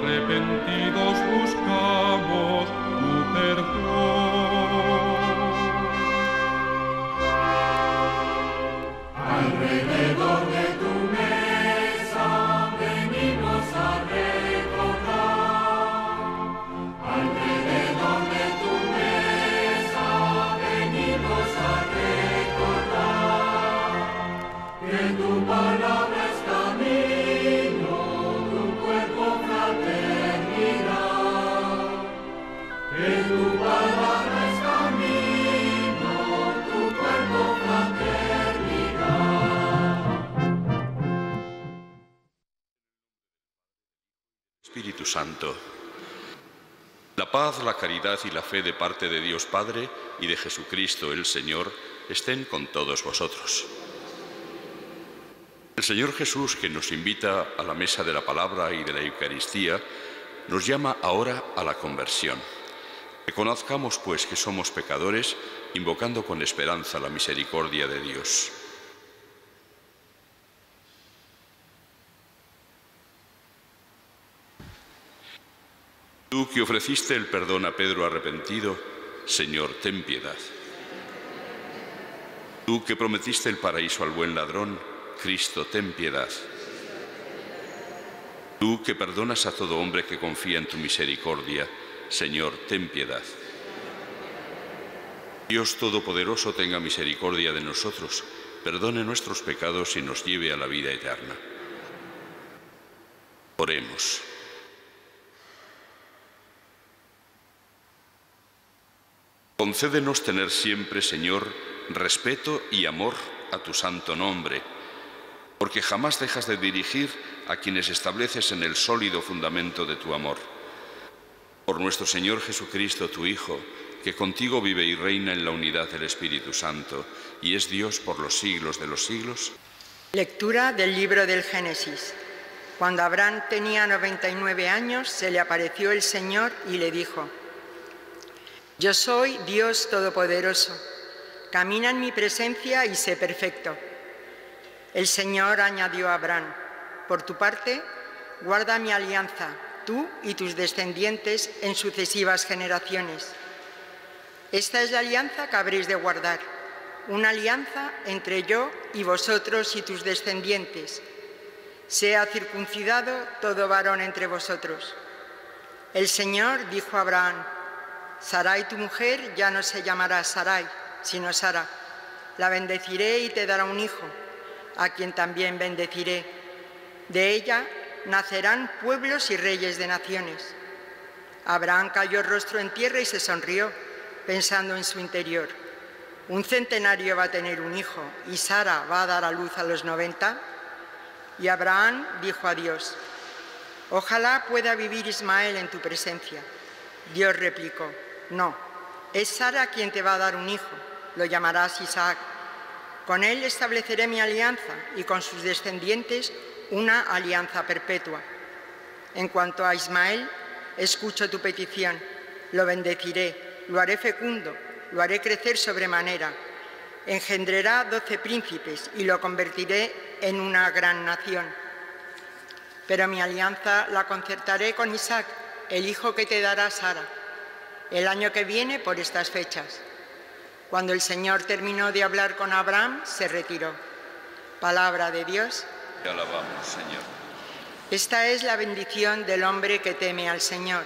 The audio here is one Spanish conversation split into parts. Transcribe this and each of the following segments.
arrepentidos buscamos tu perdón. Alrededor de tu mesa venimos a recordar. Alrededor de tu mesa venimos a recordar que tu palabra es camino, tu cuerpo fraternidad. Que tu palabra es camino, tu cuerpo Espíritu Santo. La paz, la caridad y la fe de parte de Dios Padre y de Jesucristo el Señor estén con todos vosotros. El Señor Jesús, que nos invita a la mesa de la palabra y de la Eucaristía, nos llama ahora a la conversión. Reconozcamos, pues, que somos pecadores, invocando con esperanza la misericordia de Dios. Tú que ofreciste el perdón a Pedro arrepentido, Señor, ten piedad. Tú que prometiste el paraíso al buen ladrón, Cristo, ten piedad. Tú que perdonas a todo hombre que confía en tu misericordia, Señor, ten piedad. Dios Todopoderoso tenga misericordia de nosotros, perdone nuestros pecados y nos lleve a la vida eterna. Oremos. Concédenos tener siempre, Señor, respeto y amor a tu santo nombre, porque jamás dejas de dirigir a quienes estableces en el sólido fundamento de tu amor. Por nuestro Señor Jesucristo, tu Hijo, que contigo vive y reina en la unidad del Espíritu Santo, y es Dios por los siglos de los siglos. Lectura del libro del Génesis. Cuando Abraham tenía 99 años, se le apareció el Señor y le dijo: Yo soy Dios Todopoderoso, camina en mi presencia y sé perfecto. El Señor añadió a Abraham: Por tu parte, guarda mi alianza, tú y tus descendientes en sucesivas generaciones. Esta es la alianza que habréis de guardar, una alianza entre yo y vosotros y tus descendientes. Sea circuncidado todo varón entre vosotros. El Señor dijo a Abraham: Sarai, tu mujer, ya no se llamará Sarai, sino Sara. La bendeciré y te dará un hijo, a quien también bendeciré. De ella nacerán pueblos y reyes de naciones. Abraham cayó el rostro en tierra y se sonrió, pensando en su interior: ¿un centenario va a tener un hijo y Sara va a dar a luz a los 90? Y Abraham dijo a Dios: Ojalá pueda vivir Ismael en tu presencia. Dios replicó: No, es Sara quien te va a dar un hijo, lo llamarás Isaac. Con él estableceré mi alianza y con sus descendientes una alianza perpetua. En cuanto a Ismael, escucho tu petición, lo bendeciré, lo haré fecundo, lo haré crecer sobremanera. Engendrará 12 príncipes y lo convertiré en una gran nación. Pero mi alianza la concertaré con Isaac, el hijo que te dará Sara, el año que viene por estas fechas. Cuando el Señor terminó de hablar con Abraham, se retiró. Palabra de Dios. Te alabamos, Señor. Esta es la bendición del hombre que teme al Señor.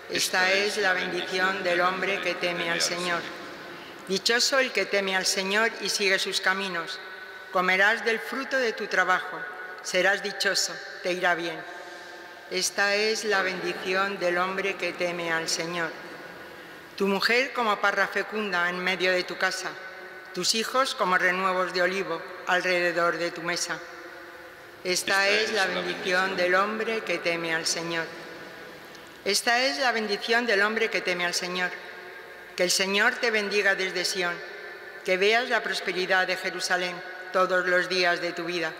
Esta es la bendición del hombre que teme al Señor. Dichoso el que teme al Señor y sigue sus caminos. Comerás del fruto de tu trabajo. Serás dichoso, te irá bien. Esta es la bendición del hombre que teme al Señor. Tu mujer como parra fecunda en medio de tu casa, tus hijos como renuevos de olivo alrededor de tu mesa. Esta es la bendición del hombre que teme al Señor. Esta es la bendición del hombre que teme al Señor. Que el Señor te bendiga desde Sión, que veas la prosperidad de Jerusalén todos los días de tu vida.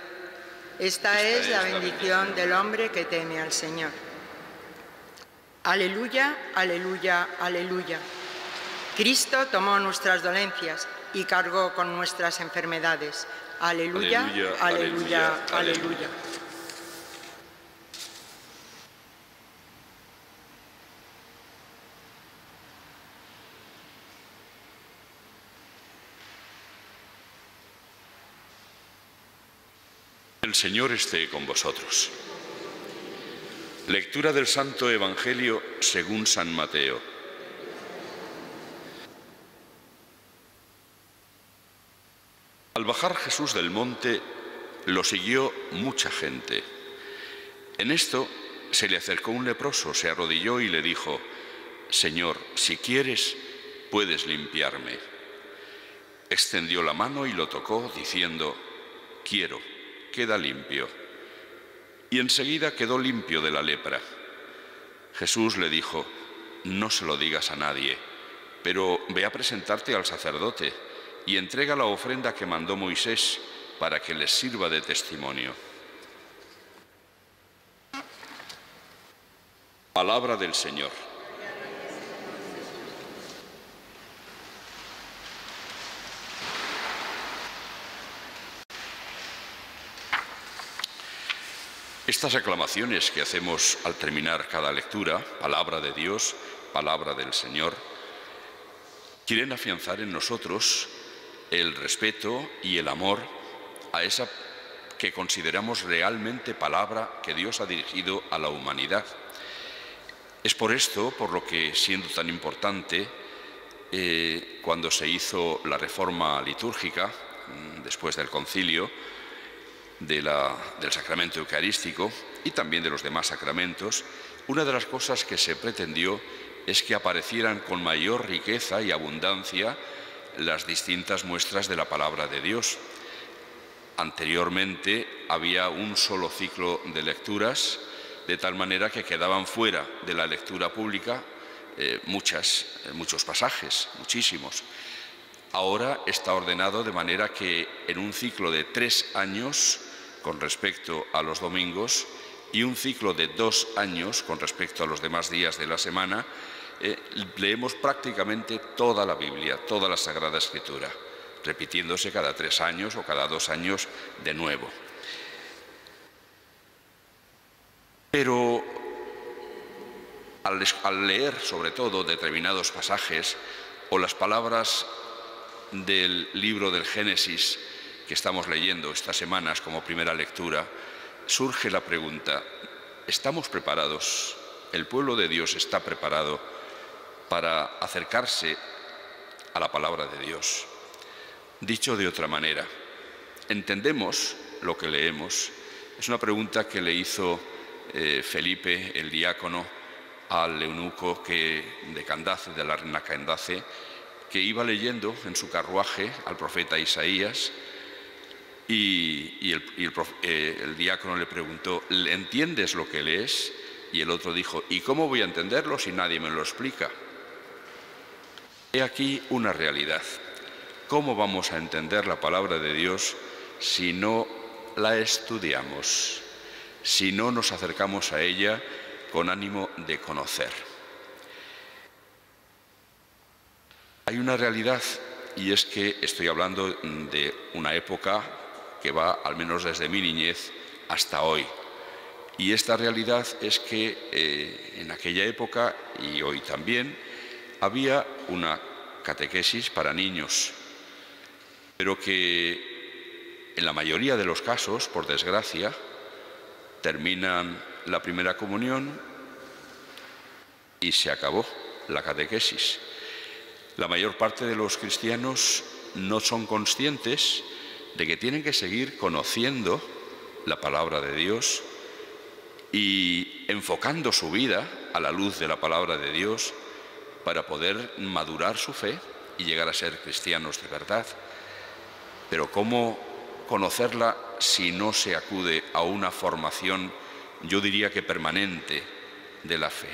Esta es la bendición del hombre que teme al Señor. Aleluya, aleluya, aleluya. Cristo tomó nuestras dolencias y cargó con nuestras enfermedades. Aleluya, aleluya, aleluya, aleluya. El Señor esté con vosotros. Lectura del Santo Evangelio según San Mateo. Al bajar Jesús del monte, lo siguió mucha gente. En esto se le acercó un leproso, se arrodilló y le dijo: Señor, si quieres, puedes limpiarme. Extendió la mano y lo tocó, diciendo: Quiero, queda limpio. Y enseguida quedó limpio de la lepra. Jesús le dijo: No se lo digas a nadie, pero ve a presentarte al sacerdote y entrega la ofrenda que mandó Moisés para que les sirva de testimonio. Palabra del Señor. Estas aclamaciones que hacemos al terminar cada lectura, palabra de Dios, palabra del Señor, quieren afianzar en nosotros el respeto y el amor a esa que consideramos realmente palabra que Dios ha dirigido a la humanidad. Es por esto, por lo que, siendo tan importante, cuando se hizo la reforma litúrgica, después del concilio, del sacramento eucarístico y también de los demás sacramentos, una de las cosas que se pretendió es que aparecieran con mayor riqueza y abundancia las distintas muestras de la palabra de Dios. Anteriormente había un solo ciclo de lecturas, de tal manera que quedaban fuera de la lectura pública muchos pasajes, muchísimos. Ahora está ordenado de manera que en un ciclo de 3 años con respecto a los domingos y un ciclo de 2 años con respecto a los demás días de la semana, leemos prácticamente toda la Biblia, toda la Sagrada Escritura, repitiéndose cada 3 años o cada 2 años de nuevo. Pero al leer sobre todo determinados pasajes o las palabras del libro del Génesis que estamos leyendo estas semanas como primera lectura, surge la pregunta: ¿estamos preparados? ¿El pueblo de Dios está preparado para acercarse a la palabra de Dios? Dicho de otra manera, ¿entendemos lo que leemos? Es una pregunta que le hizo Felipe, el diácono, al eunuco de Candace, de la reina Candace, que iba leyendo en su carruaje al profeta Isaías, y el diácono le preguntó: ¿entiendes lo que lees? Y el otro dijo: ¿y cómo voy a entenderlo si nadie me lo explica? He aquí una realidad. ¿Cómo vamos a entender la palabra de Dios si no la estudiamos, si no nos acercamos a ella con ánimo de conocer? Hay una realidad, y es que estoy hablando de una época que va al menos desde mi niñez hasta hoy. Y esta realidad es que en aquella época, y hoy también, había una catequesis para niños, pero que en la mayoría de los casos, por desgracia, terminan la primera comunión y se acabó la catequesis. La mayor parte de los cristianos no son conscientes de que tienen que seguir conociendo la palabra de Dios y enfocando su vida a la luz de la palabra de Dios para poder madurar su fe y llegar a ser cristianos de verdad. Pero ¿cómo conocerla si no se acude a una formación, yo diría que permanente, de la fe?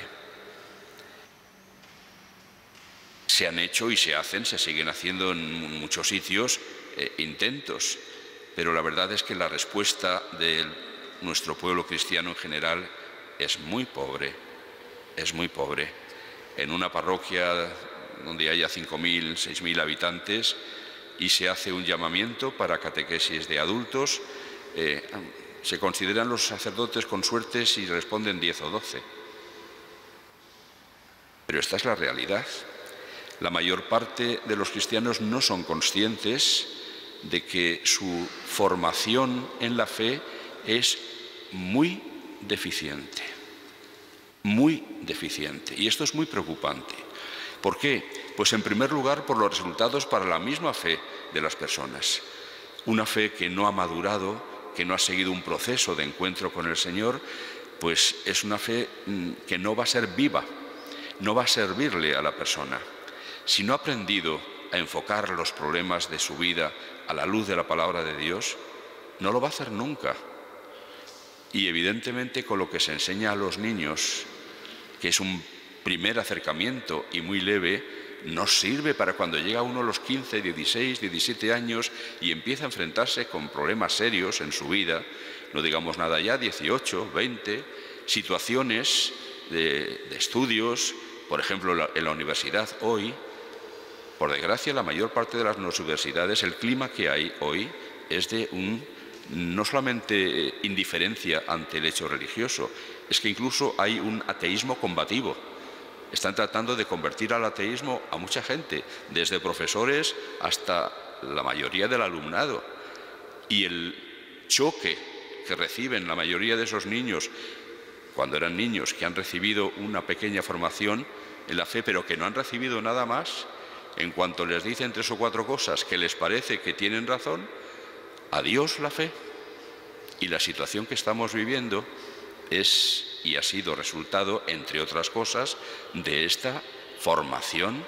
Se han hecho y se hacen, se siguen haciendo en muchos sitios intentos, pero la verdad es que la respuesta de nuestro pueblo cristiano en general es muy pobre, es muy pobre. En una parroquia donde haya 5.000, 6.000 habitantes y se hace un llamamiento para catequesis de adultos, se consideran los sacerdotes con suerte si responden 10 o 12. Pero esta es la realidad. La mayor parte de los cristianos no son conscientes de que su formación en la fe es muy deficiente. Muy deficiente. Y esto es muy preocupante. ¿Por qué? Pues en primer lugar por los resultados para la misma fe de las personas. Una fe que no ha madurado, que no ha seguido un proceso de encuentro con el Señor, pues es una fe que no va a ser viva, no va a servirle a la persona. Si no ha aprendido a enfocar los problemas de su vida a la luz de la palabra de Dios, no lo va a hacer nunca. Y evidentemente con lo que se enseña a los niños, que es un primer acercamiento y muy leve, no sirve para cuando llega uno a los 15, 16, 17 años y empieza a enfrentarse con problemas serios en su vida, no digamos nada ya, 18, 20, situaciones de estudios, por ejemplo en la universidad hoy, por desgracia la mayor parte de las universidades, el clima que hay hoy es de no solamente indiferencia ante el hecho religioso, es que incluso hay un ateísmo combativo. Están tratando de convertir al ateísmo a mucha gente, desde profesores hasta la mayoría del alumnado. Y el choque que reciben la mayoría de esos niños, cuando eran niños, que han recibido una pequeña formación en la fe, pero que no han recibido nada más, en cuanto les dicen 3 o 4 cosas que les parece que tienen razón, adiós la fe. Y la situación que estamos viviendo es y ha sido resultado, entre otras cosas, de esta formación,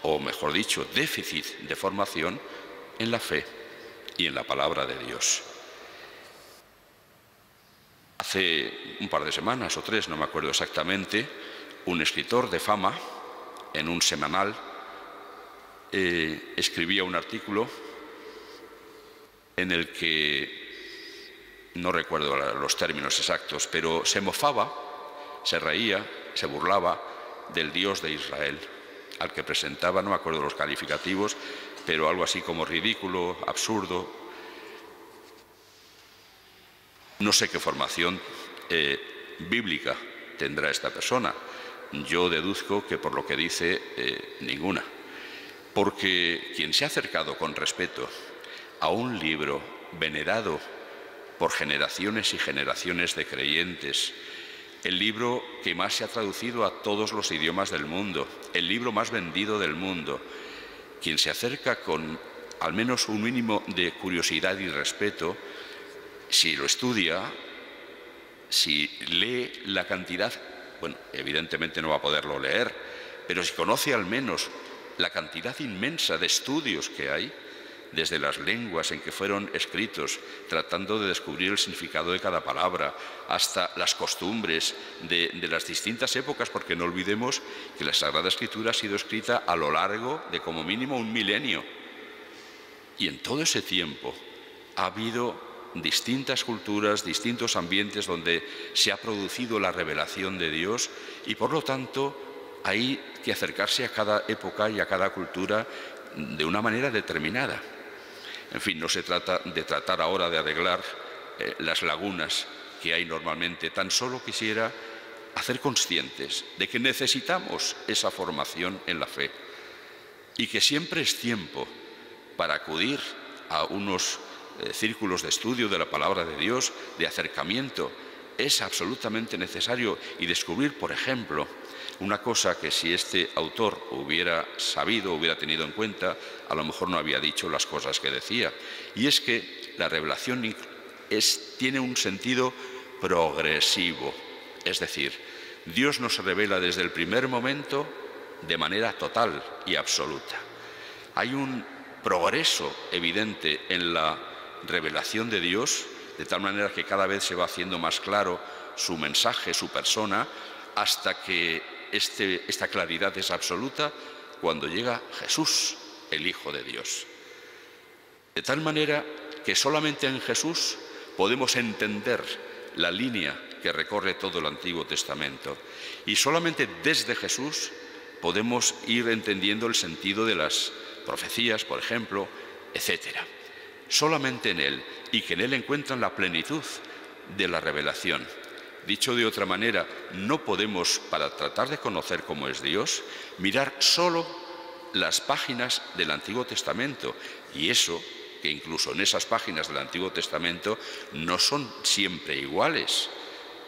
o mejor dicho, déficit de formación en la fe y en la palabra de Dios. Hace un par de semanas o 3, no me acuerdo exactamente, un escritor de fama en un semanal escribía un artículo en el que no recuerdo los términos exactos, pero se mofaba, se reía, se burlaba del Dios de Israel, al que presentaba, no me acuerdo los calificativos, pero algo así como ridículo, absurdo. No sé qué formación bíblica tendrá esta persona. Yo deduzco que por lo que dice, ninguna. Porque quien se ha acercado con respeto a un libro venerado por generaciones y generaciones de creyentes, el libro que más se ha traducido a todos los idiomas del mundo, el libro más vendido del mundo, quien se acerca con al menos un mínimo de curiosidad y respeto, si lo estudia, si lee la cantidad, bueno, evidentemente no va a poderlo leer, pero si conoce al menos la cantidad inmensa de estudios que hay, desde las lenguas en que fueron escritos, tratando de descubrir el significado de cada palabra, hasta las costumbres de las distintas épocas, porque no olvidemos que la Sagrada Escritura ha sido escrita a lo largo de como mínimo 1 milenio. Y en todo ese tiempo ha habido distintas culturas, distintos ambientes donde se ha producido la revelación de Dios y por lo tanto hay que acercarse a cada época y a cada cultura de una manera determinada. En fin, no se trata de tratar ahora de arreglar las lagunas que hay normalmente. Tan solo quisiera hacer conscientes de que necesitamos esa formación en la fe y que siempre es tiempo para acudir a unos círculos de estudio de la palabra de Dios, de acercamiento. Es absolutamente necesario y descubrir, por ejemplo, una cosa que si este autor hubiera sabido, hubiera tenido en cuenta, a lo mejor no había dicho las cosas que decía. Y es que la revelación tiene un sentido progresivo. Es decir, Dios nos revela desde el primer momento de manera total y absoluta. Hay un progreso evidente en la revelación de Dios, de tal manera que cada vez se va haciendo más claro su mensaje, su persona, hasta que esta claridad es absoluta cuando llega Jesús, el Hijo de Dios. De tal manera que solamente en Jesús podemos entender la línea que recorre todo el Antiguo Testamento. Y solamente desde Jesús podemos ir entendiendo el sentido de las profecías, por ejemplo, etc. Solamente en Él, y que en Él encuentran la plenitud de la revelación. Dicho de otra manera, no podemos, para tratar de conocer cómo es Dios, mirar solo las páginas del Antiguo Testamento. Y eso que incluso en esas páginas del Antiguo Testamento no son siempre iguales.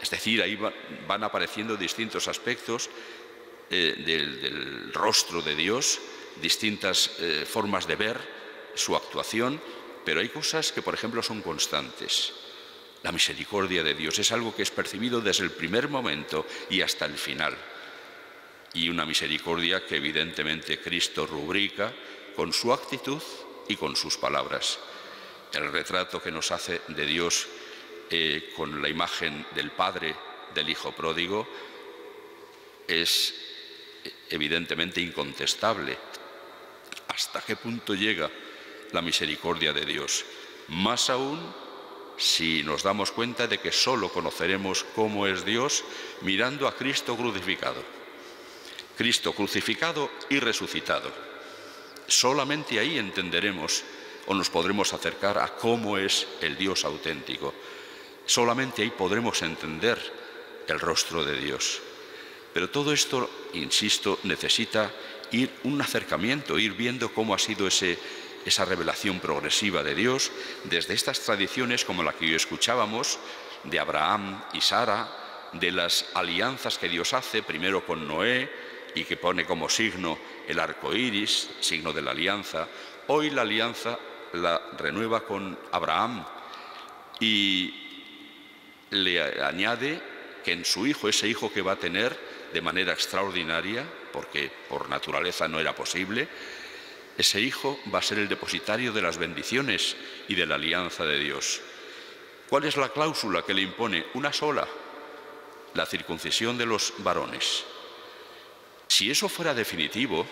Es decir, ahí van apareciendo distintos aspectos del rostro de Dios, distintas formas de ver su actuación, pero hay cosas que, por ejemplo, son constantes. La misericordia de Dios es algo que es percibido desde el primer momento y hasta el final. Y una misericordia que evidentemente Cristo rubrica con su actitud y con sus palabras. El retrato que nos hace de Dios con la imagen del Padre del Hijo pródigo es evidentemente incontestable. ¿Hasta qué punto llega la misericordia de Dios? Más aún si nos damos cuenta de que solo conoceremos cómo es Dios mirando a Cristo crucificado. Cristo crucificado y resucitado. Solamente ahí entenderemos o nos podremos acercar a cómo es el Dios auténtico. Solamente ahí podremos entender el rostro de Dios. Pero todo esto, insisto, necesita un acercamiento, ir viendo cómo ha sido esa revelación progresiva de Dios desde estas tradiciones como la que hoy escuchábamos, de Abraham y Sara, de las alianzas que Dios hace, primero con Noé, y que pone como signo el arco iris, signo de la alianza. Hoy la alianza la renueva con Abraham y le añade que en su hijo, ese hijo que va a tener de manera extraordinaria, porque por naturaleza no era posible, ese hijo va a ser el depositario de las bendiciones y de la alianza de Dios. ¿Cuál es la cláusula que le impone? Una sola: la circuncisión de los varones. Si eso fuera definitivo,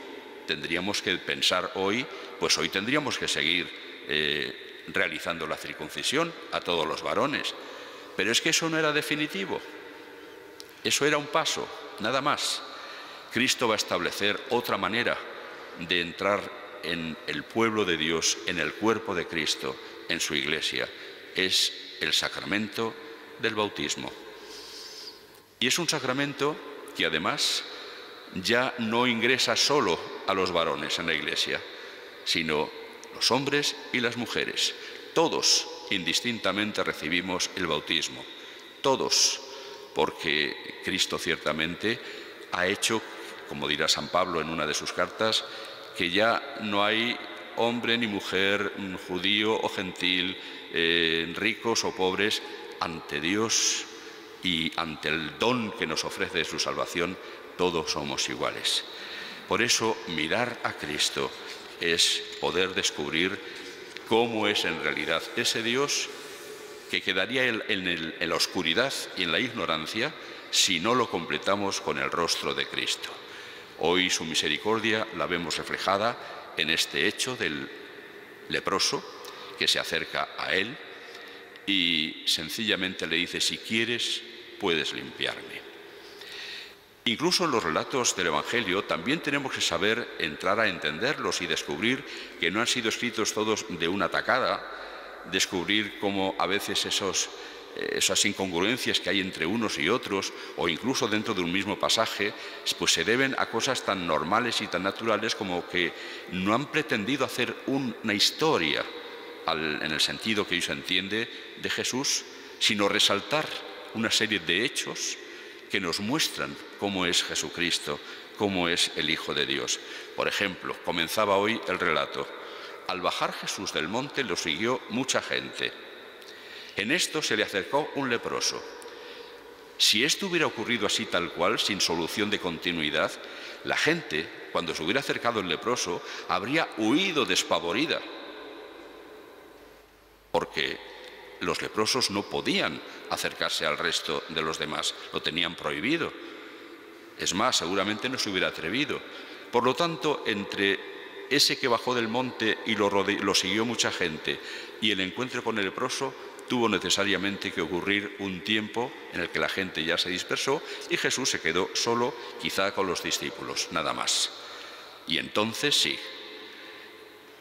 tendríamos que pensar hoy tendríamos que seguir realizando la circuncisión a todos los varones. Pero es que eso no era definitivo. Eso era un paso, nada más. Cristo va a establecer otra manera de entrar en el pueblo de Dios, en el cuerpo de Cristo, en su iglesia. Es el sacramento del bautismo. Y es un sacramento que además ya no ingresa solo a los varones en la iglesia, sino los hombres y las mujeres. Todos indistintamente recibimos el bautismo. Todos, porque Cristo ciertamente ha hecho, como dirá San Pablo en una de sus cartas, que ya no hay hombre ni mujer, judío o gentil, ricos o pobres, ante Dios y ante el don que nos ofrece de su salvación, todos somos iguales. Por eso, mirar a Cristo es poder descubrir cómo es en realidad ese Dios que quedaría en la oscuridad y en la ignorancia si no lo completamos con el rostro de Cristo. Hoy su misericordia la vemos reflejada en este hecho del leproso que se acerca a él y sencillamente le dice: si quieres, puedes limpiarme. Incluso en los relatos del Evangelio también tenemos que saber entrar a entenderlos y descubrir que no han sido escritos todos de una tacada, descubrir cómo a veces esas incongruencias que hay entre unos y otros, o incluso dentro de un mismo pasaje, pues se deben a cosas tan normales y tan naturales como que no han pretendido hacer una historia en el sentido que hoy se entiende de Jesús, sino resaltar una serie de hechos que nos muestran cómo es Jesucristo, cómo es el Hijo de Dios. Por ejemplo, comenzaba hoy el relato: al bajar Jesús del monte lo siguió mucha gente. En esto se le acercó un leproso. Si esto hubiera ocurrido así tal cual, sin solución de continuidad, la gente, cuando se hubiera acercado el leproso, habría huido despavorida, porque los leprosos no podían acercarse al resto de los demás, lo tenían prohibido. Es más, seguramente no se hubiera atrevido. Por lo tanto, entre ese que bajó del monte y lo siguió mucha gente y el encuentro con el leproso, tuvo necesariamente que ocurrir un tiempo en el que la gente ya se dispersó y Jesús se quedó solo, quizá con los discípulos, nada más. Y entonces sí.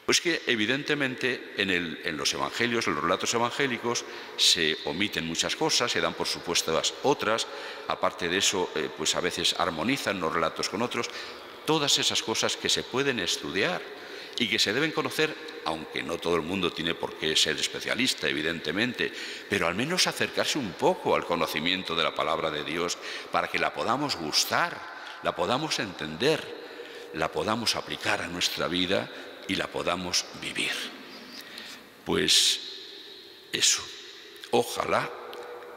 Pues que evidentemente en los evangelios, en los relatos evangélicos, se omiten muchas cosas, se dan por supuestas otras. Aparte de eso, pues a veces armonizan los relatos con otros. Todas esas cosas que se pueden estudiar y que se deben conocer, aunque no todo el mundo tiene por qué ser especialista, evidentemente, pero al menos acercarse un poco al conocimiento de la palabra de Dios para que la podamos gustar, la podamos entender, la podamos aplicar a nuestra vida y la podamos vivir. Pues eso, ojalá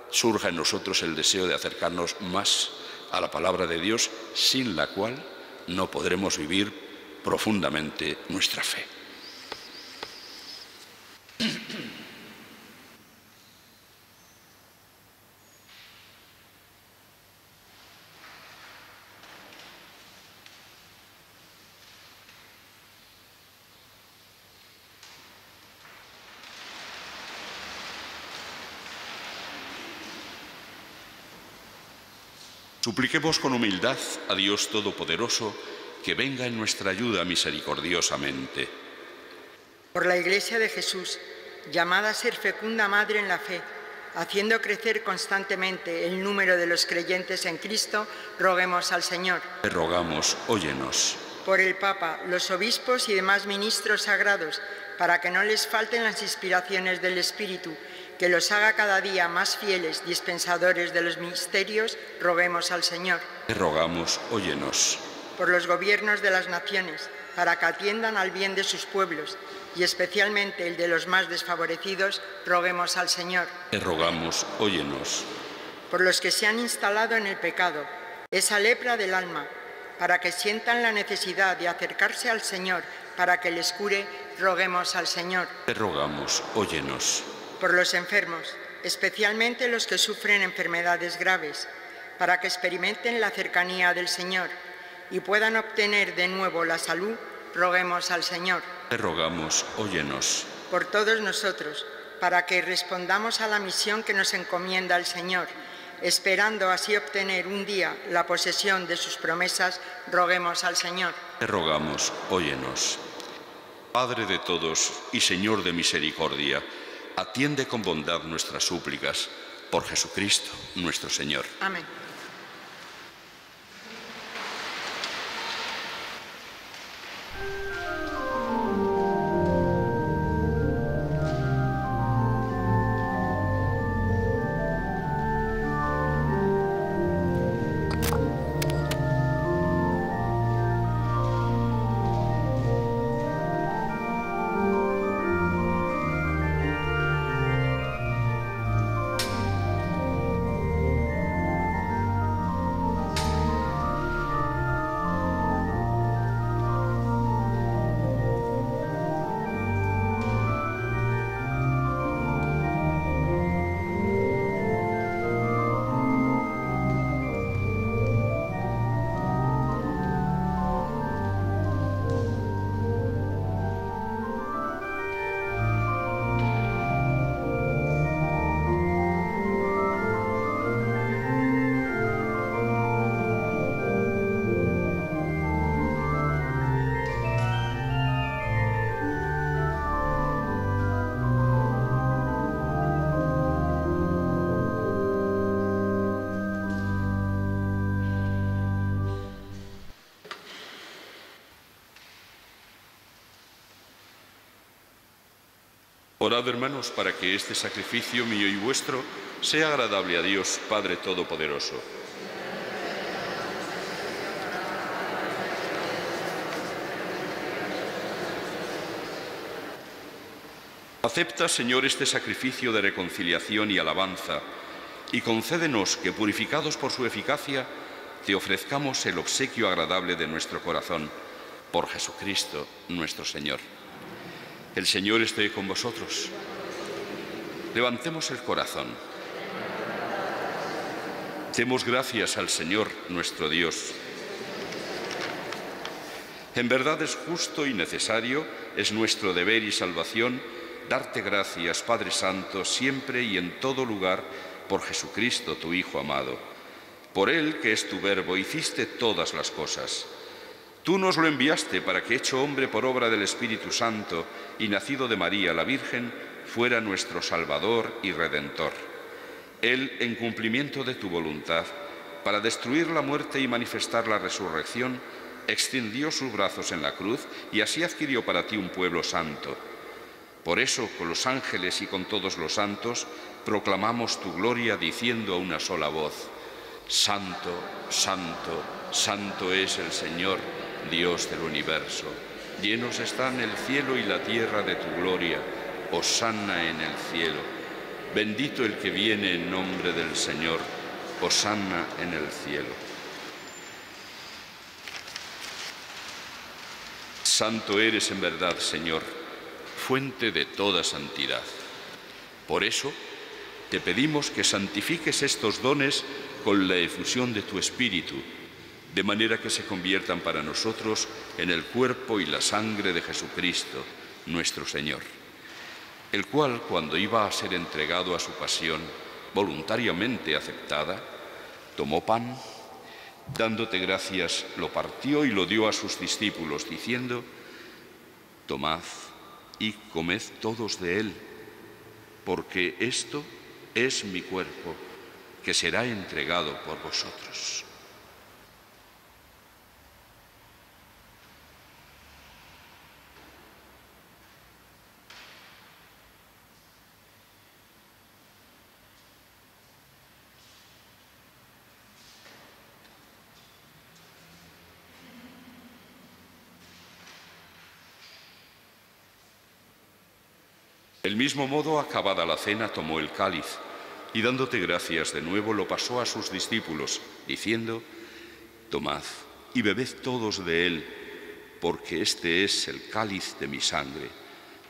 surja en nosotros el deseo de acercarnos más a la palabra de Dios, sin la cual no podremos vivir profundamente nuestra fe. Supliquemos con humildad a Dios Todopoderoso que venga en nuestra ayuda misericordiosamente. Por la Iglesia de Jesús, llamada a ser fecunda madre en la fe, haciendo crecer constantemente el número de los creyentes en Cristo, roguemos al Señor. Te rogamos, óyenos. Por el Papa, los obispos y demás ministros sagrados, para que no les falten las inspiraciones del Espíritu, que los haga cada día más fieles dispensadores de los misterios, roguemos al Señor. Te rogamos, óyenos. Por los gobiernos de las naciones, para que atiendan al bien de sus pueblos, y especialmente el de los más desfavorecidos, roguemos al Señor. Te rogamos, óyenos. Por los que se han instalado en el pecado, esa lepra del alma, para que sientan la necesidad de acercarse al Señor, para que les cure, roguemos al Señor. Te rogamos, óyenos. Por los enfermos, especialmente los que sufren enfermedades graves, para que experimenten la cercanía del Señor y puedan obtener de nuevo la salud, roguemos al Señor. Te rogamos, óyenos. Por todos nosotros, para que respondamos a la misión que nos encomienda el Señor, esperando así obtener un día la posesión de sus promesas, roguemos al Señor. Te rogamos, óyenos. Padre de todos y Señor de misericordia, atiende con bondad nuestras súplicas, por Jesucristo nuestro Señor. Amén. Orad, hermanos, para que este sacrificio mío y vuestro sea agradable a Dios, Padre Todopoderoso. Acepta, Señor, este sacrificio de reconciliación y alabanza, y concédenos que, purificados por su eficacia, te ofrezcamos el obsequio agradable de nuestro corazón, por Jesucristo nuestro Señor. El Señor esté con vosotros. Levantemos el corazón. Demos gracias al Señor nuestro Dios. En verdad es justo y necesario, es nuestro deber y salvación, darte gracias, Padre Santo, siempre y en todo lugar, por Jesucristo, tu Hijo amado. Por Él, que es tu Verbo, hiciste todas las cosas. Tú nos lo enviaste para que, hecho hombre por obra del Espíritu Santo y nacido de María la Virgen, fuera nuestro Salvador y Redentor. Él, en cumplimiento de tu voluntad, para destruir la muerte y manifestar la resurrección, extendió sus brazos en la cruz y así adquirió para ti un pueblo santo. Por eso, con los ángeles y con todos los santos, proclamamos tu gloria diciendo a una sola voz: Santo, santo, santo es el Señor, Dios del universo. Llenos están el cielo y la tierra de tu gloria. Hosanna en el cielo. Bendito el que viene en nombre del Señor. Hosanna en el cielo. Santo eres en verdad, Señor, fuente de toda santidad. Por eso, te pedimos que santifiques estos dones con la efusión de tu Espíritu, de manera que se conviertan para nosotros en el cuerpo y la sangre de Jesucristo, nuestro Señor, el cual, cuando iba a ser entregado a su pasión, voluntariamente aceptada, tomó pan, dándote gracias, lo partió y lo dio a sus discípulos, diciendo: Tomad y comed todos de él, porque esto es mi cuerpo, que será entregado por vosotros. Del mismo modo, acabada la cena, tomó el cáliz y, dándote gracias de nuevo, lo pasó a sus discípulos, diciendo: Tomad y bebed todos de él, porque este es el cáliz de mi sangre,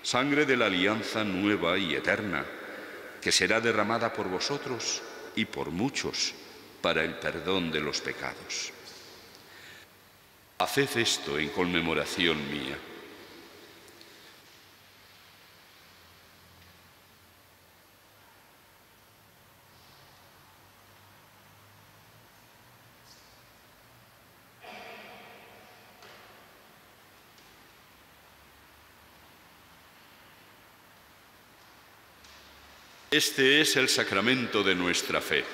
sangre de la alianza nueva y eterna, que será derramada por vosotros y por muchos para el perdón de los pecados. Haced esto en conmemoración mía. Este es el sacramento de nuestra fe.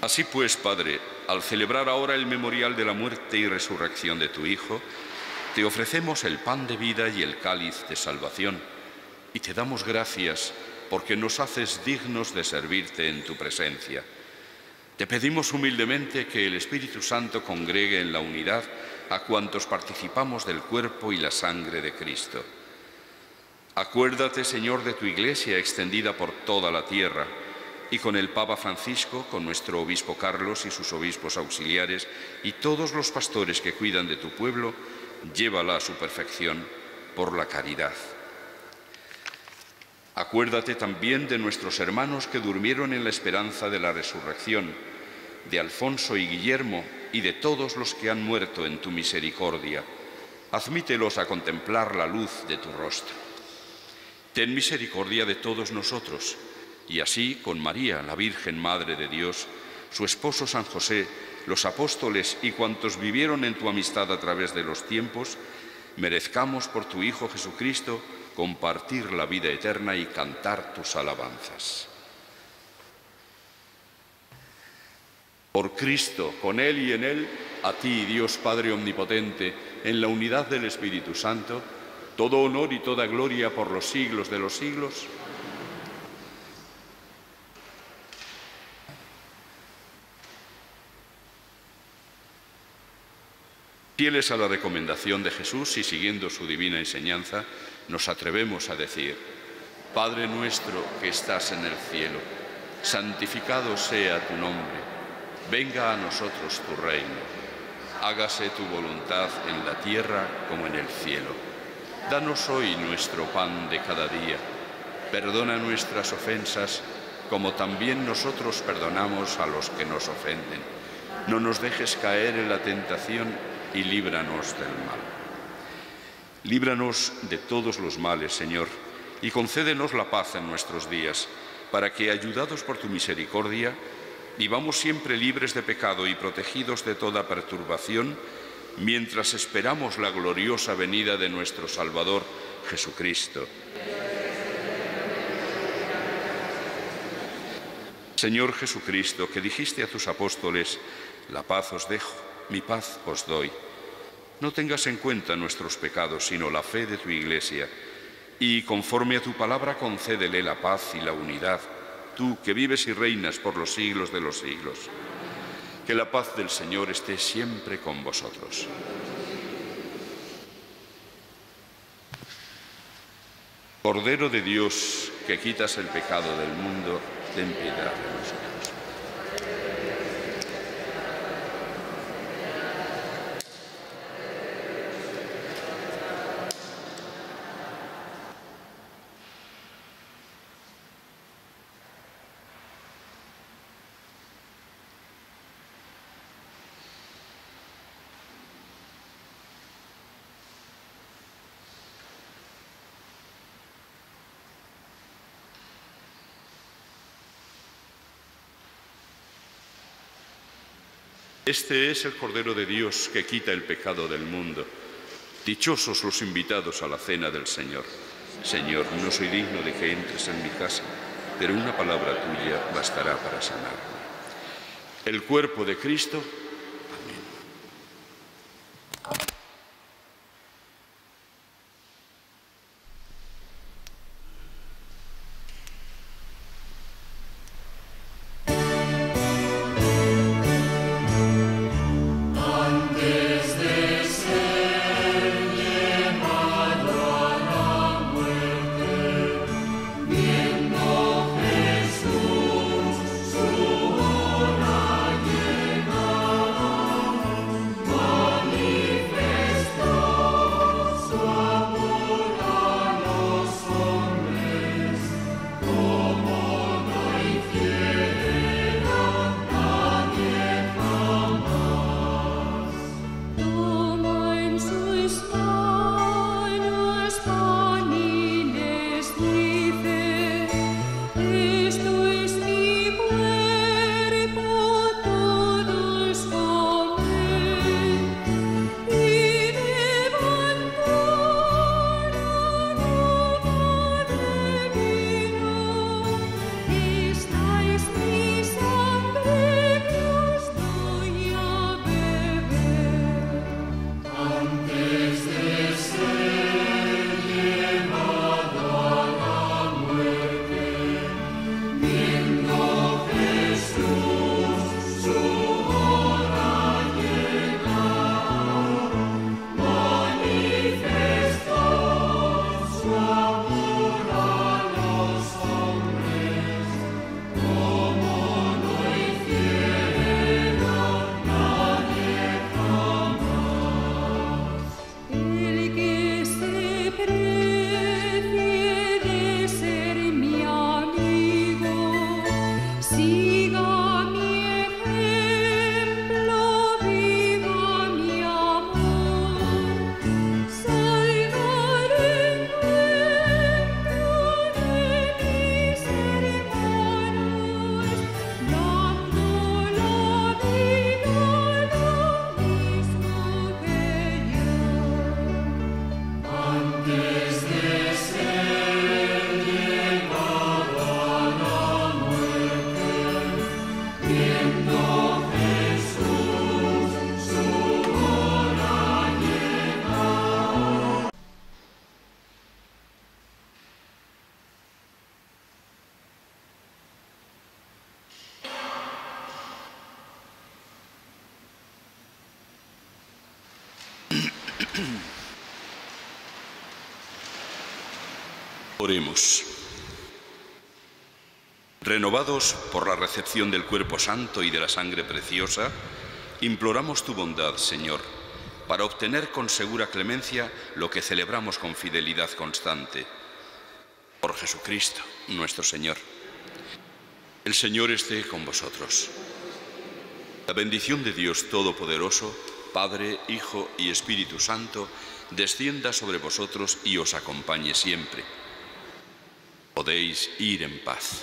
Así pues, Padre, al celebrar ahora el memorial de la muerte y resurrección de tu Hijo, te ofrecemos el pan de vida y el cáliz de salvación, y te damos gracias porque nos haces dignos de servirte en tu presencia. Te pedimos humildemente que el Espíritu Santo congregue en la unidad a cuantos participamos del cuerpo y la sangre de Cristo. Acuérdate, Señor, de tu Iglesia extendida por toda la tierra, y con el Papa Francisco, con nuestro obispo Carlos y sus obispos auxiliares, y todos los pastores que cuidan de tu pueblo, llévala a su perfección por la caridad. Acuérdate también de nuestros hermanos que durmieron en la esperanza de la resurrección, de Alfonso y Guillermo, y de todos los que han muerto en tu misericordia. Admítelos a contemplar la luz de tu rostro. Ten misericordia de todos nosotros, y así, con María, la Virgen Madre de Dios, su esposo San José, los apóstoles y cuantos vivieron en tu amistad a través de los tiempos, merezcamos por tu Hijo Jesucristo compartir la vida eterna y cantar tus alabanzas. Por Cristo, con Él y en Él, a ti, Dios Padre Omnipotente, en la unidad del Espíritu Santo, todo honor y toda gloria por los siglos de los siglos. Fieles a la recomendación de Jesús y siguiendo su divina enseñanza, nos atrevemos a decir: Padre nuestro que estás en el cielo, santificado sea tu nombre. Venga a nosotros tu reino. Hágase tu voluntad en la tierra como en el cielo. Danos hoy nuestro pan de cada día. Perdona nuestras ofensas, como también nosotros perdonamos a los que nos ofenden. No nos dejes caer en la tentación y líbranos del mal. Líbranos de todos los males, Señor, y concédenos la paz en nuestros días, para que, ayudados por tu misericordia, vivamos siempre libres de pecado y protegidos de toda perturbación, mientras esperamos la gloriosa venida de nuestro Salvador, Jesucristo. Señor Jesucristo, que dijiste a tus apóstoles, la paz os dejo, mi paz os doy. No tengas en cuenta nuestros pecados, sino la fe de tu Iglesia, y conforme a tu palabra concédele la paz y la unidad, tú que vives y reinas por los siglos de los siglos. Que la paz del Señor esté siempre con vosotros. Cordero de Dios, que quitas el pecado del mundo, ten piedad de nosotros. Este es el Cordero de Dios que quita el pecado del mundo. Dichosos los invitados a la cena del Señor. Señor, no soy digno de que entres en mi casa, pero una palabra tuya bastará para sanarme. El cuerpo de Cristo. Amén. Oremos. Renovados por la recepción del cuerpo santo y de la sangre preciosa, imploramos tu bondad, Señor, para obtener con segura clemencia lo que celebramos con fidelidad constante. Por Jesucristo, nuestro Señor. El Señor esté con vosotros. La bendición de Dios Todopoderoso, Padre, Hijo y Espíritu Santo, descienda sobre vosotros y os acompañe siempre. Podéis ir en paz.